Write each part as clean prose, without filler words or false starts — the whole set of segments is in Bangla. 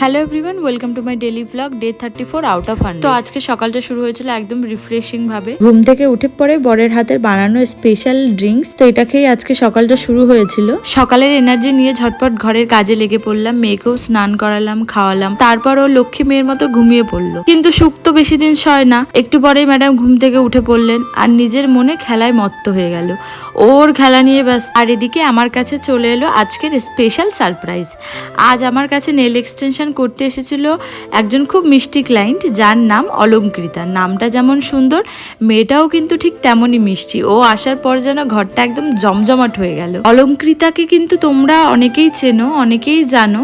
Hello everyone, welcome to my daily blog day 34 out of 100। তো আজকে সকালটা শুরু হয়েছিল একদম রিফ্রেশিং ভাবে। ঘুম থেকে উঠে পরে বরের হাতের বানানো স্পেশাল ড্রিঙ্কস, তো এটা খেয়ে আজকে সকালটা শুরু হয়েছিল। সকালের এনার্জি নিয়ে ঝটপট ঘরের কাজে লেগে পড়লাম, মেয়েকেও স্নান করালাম, খাওয়ালাম, তারপর ও লক্ষ্মী মেয়ের মতো ঘুমিয়ে পড়লো। কিন্তু সুখ তো বেশি দিন সয় না, একটু পরেই ম্যাডাম ঘুম থেকে উঠে পড়লেন আর নিজের মনে খেলায় মত্ত হয়ে গেল। ওর খেলা নিয়ে ব্যস্ত। আর এদিকে আমার কাছে চলে এলো আজকের স্পেশাল সারপ্রাইজ। আজ আমার কাছে নেল এক্সটেনশন করতে এসেছিল একজন খুব মিষ্টি ক্লায়েন্ট, যার নাম অলঙ্কৃতা। নামটা যেমন সুন্দর, মেয়েটাও কিন্তু ঠিক তেমনই মিষ্টি। ও আসার পর যেন ঘরটা একদম জমজমাট হয়ে গেল। অলঙ্কৃতাকে কিন্তু তোমরা অনেকেই চেনো, অনেকেই জানো।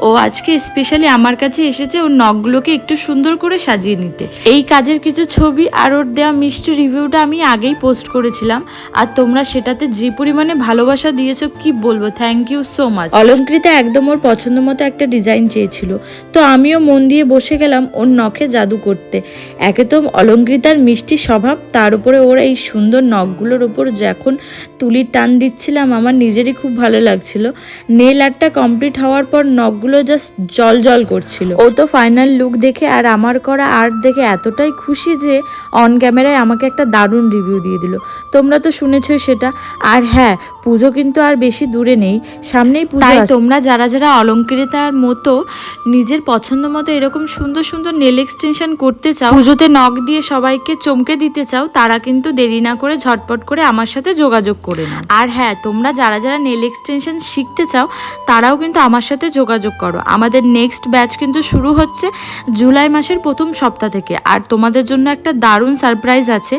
ও আজকে স্পেশালি আমার কাছে এসেছে ওর নখগুলোকে একটু সুন্দর করে সাজিয়ে নিতে। এই কাজের কিছু ছবি আর ওর দেওয়া মিষ্টি রিভিউটা আমি আগেই পোস্ট করেছিলাম, আর তোমরা সেটাতে যে পরিমাণে ভালোবাসা দিয়েছো কি বলবো, thank you so much. Alankrita একদম ওর পছন্দ মতো একটা ডিজাইন চেয়েছিল, তো আমিও মন দিয়ে বসে গেলাম ওর নখে জাদু করতে। একে তো অলঙ্কৃতার মিষ্টি স্বভাব, তার উপরে ওর এই সুন্দর নখগুলোর উপর যখন তুলির টান দিচ্ছিলাম আমার নিজেরই খুব ভালো লাগছিল। নেল আর্টটা কমপ্লিট হওয়ার পর নখগুলো জাস্ট জল জল করছিল। ও তো ফাইনাল লুক দেখে আর আমার করা আর্ট দেখে এতটাই খুশি যে অন ক্যামেরায় আমাকে একটা দারুণ রিভিউ দিয়ে দিল। তোমরা তো শুনেছই সেটা। আর হ্যাঁ, পুজো কিন্তু আর বেশি দূরে নেই, সামনেই পুজো। তাই তোমরা যারা যারা অলঙ্কৃতার মতো নিজের পছন্দ মতো এরকম সুন্দর সুন্দর নেল এক্সটেনশন করতে চাও, পুজোতে নখ দিয়ে সবাইকে চমকে দিতে চাও, তারা কিন্তু দেরি না করে ঝটপট করে আমার সাথে যোগাযোগ করে নাও। আর হ্যাঁ, তোমরা যারা যারা নেল এক্সটেনশন শিখতে চাও তারাও কিন্তু আমার সাথে যোগাযোগ করো। আমাদের নেক্সট ব্যাচ কিন্তু শুরু হচ্ছে জুলাই মাসের প্রথম সপ্তাহ থেকে। আর তোমাদের জন্য একটা দারুণ সারপ্রাইজ আছে।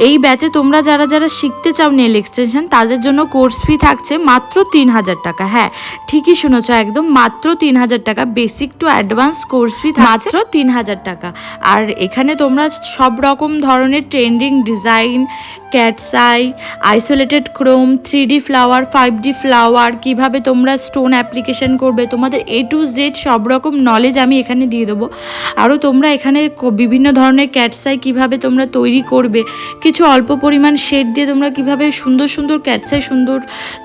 এই ব্যাচে তোমরা যারা যারা শিখতে চাও নেল এক্সটেনশন, তাদের জন্য কোর্স ফি থাকছে মাত্র 3000 টাকা। হ্যাঁ, ঠিকই শুনেছ, একদম মাত্র 3000 টাকা। Basic to advance course fee মাত্র 3000 টাকা। আর এখানে তোমরা সব রকম ধরনের trending design, cat's eye, isolated Chrome, 3D flower, 5D flower, কিভাবে তোমরা স্টোন অ্যাপ্লিকেশন করবে, তোমাদের A to Z সব রকম নলেজ আমি এখানে দিয়ে দেবো। আরও তোমরা এখানে বিভিন্ন ধরনের ক্যাটসাই কিভাবে তোমরা তৈরি করবে, কিছু অল্প পরিমাণ শেড দিয়ে তোমরা কিভাবে সুন্দর সুন্দর ক্যাটসাই সুন্দর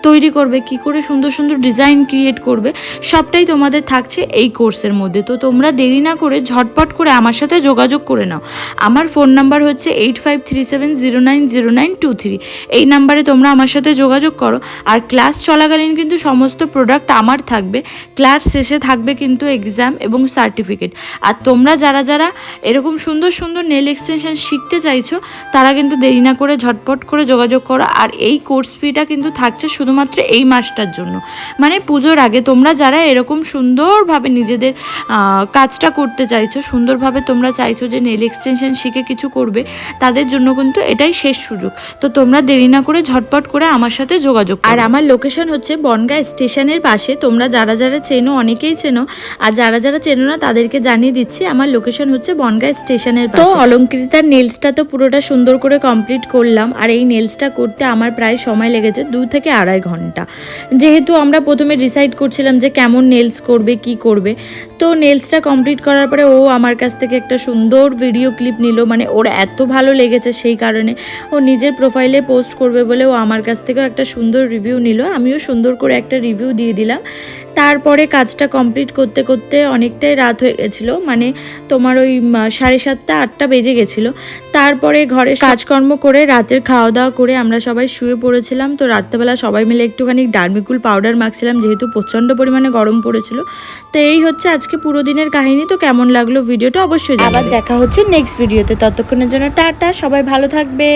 তৈরি করবে, কি করে সুন্দর সুন্দর ডিজাইন ক্রিয়েট করবে, সবটাই তোমাদের থাকছে এই কোর্সের মধ্যে। তো তোমরা দেরি না করে ঝটপট করে আমার সাথে যোগাযোগ করে নাও। আমার ফোন নাম্বার হচ্ছে 8537090923। এই নাম্বারে তোমরা আমার সাথে যোগাযোগ করো। আর ক্লাস চলাকালীন কিন্তু সমস্ত প্রোডাক্ট আমার থাকবে, ক্লাস শেষে থাকবে কিন্তু এক্সাম এবং সার্টিফিকেট। আর তোমরা যারা যারা এরকম সুন্দর সুন্দর নেল এক্সটেনশন শিখতে চাইছো, তারা কিন্তু দেরি না করে ঝটপট করে যোগাযোগ করো। আর এই কোর্স ফিটা কিন্তু থাকছে শুধুমাত্র এই মাসটার জন্য, মানে পুজোর আগে। তোমরা যারা এরকম সুন্দরভাবে নিজেদের কাজটা করতে চাইছো, সুন্দরভাবে তোমরা চাইছো যে নেল এক্সটেনশন শিখে কিছু করবে, তাদের জন্য কিন্তু এটাই শেষ সুযোগ। তো তোমরা দেরি না করে ঝটপট করে আমার সাথে যোগাযোগ। আর আমার লোকেশন হচ্ছে বনগাঁ স্টেশনের পাশে। তোমরা যারা যারা চেনো, অনেকেই চেনো, আর যারা যারা চেনো না তাদেরকে জানিয়ে দিচ্ছি, আমার লোকেশন হচ্ছে বনগাঁ স্টেশনের পাশে। তো অলঙ্কৃতার নেলসটা তো পুরোটা সুন্দর করে কমপ্লিট করলাম। আর এই নেলসটা করতে আমার প্রায় সময় লেগেছে 2 থেকে 2.5 ঘন্টা। যেহেতু আমরা প্রথমে ডিসাইড করছিলাম যে কেমন নেলস করবে, কি করবে, তো নেলসটা কমপ্লিট করার পরে ও আমার কাছ থেকে একটা সুন্দর ভিডিও ক্লিপ নিল। মানে ওর এত ভালো লেগেছে, সেই কারণে ও নিজের প্রোফাইলে পোস্ট করবে বলে ও আমার কাছ থেকেও একটা সুন্দর রিভিউ নিল। আমিও সুন্দর করে একটা রিভিউ দিয়ে দিলাম। তারপরে কাজটা কমপ্লিট করতে করতে অনেকটাই রাত হয়ে গেছিলো, মানে তোমার ওই 7:30 8টা বেজে গেছিলো। তারপরে ঘরে কাজকর্ম করে রাতের খাওয়া দাওয়া করে আমরা সবাই শুয়ে পড়েছিলাম। তো রাত্রেবেলা সবাই মিলে একটুখানি ডার্মিকুল পাউডার মাখছিলাম, যেহেতু প্রচণ্ড পরিমাণে গরম পড়েছিল। তো এই হচ্ছে আজকে পুরো দিনের কাহিনী। তো কেমন লাগলো ভিডিওটা অবশ্যই জানাবে। আবার দেখা হচ্ছে নেক্সট ভিডিওতে। ততক্ষণের জন্য টাটা, সবাই ভালো থাকবে।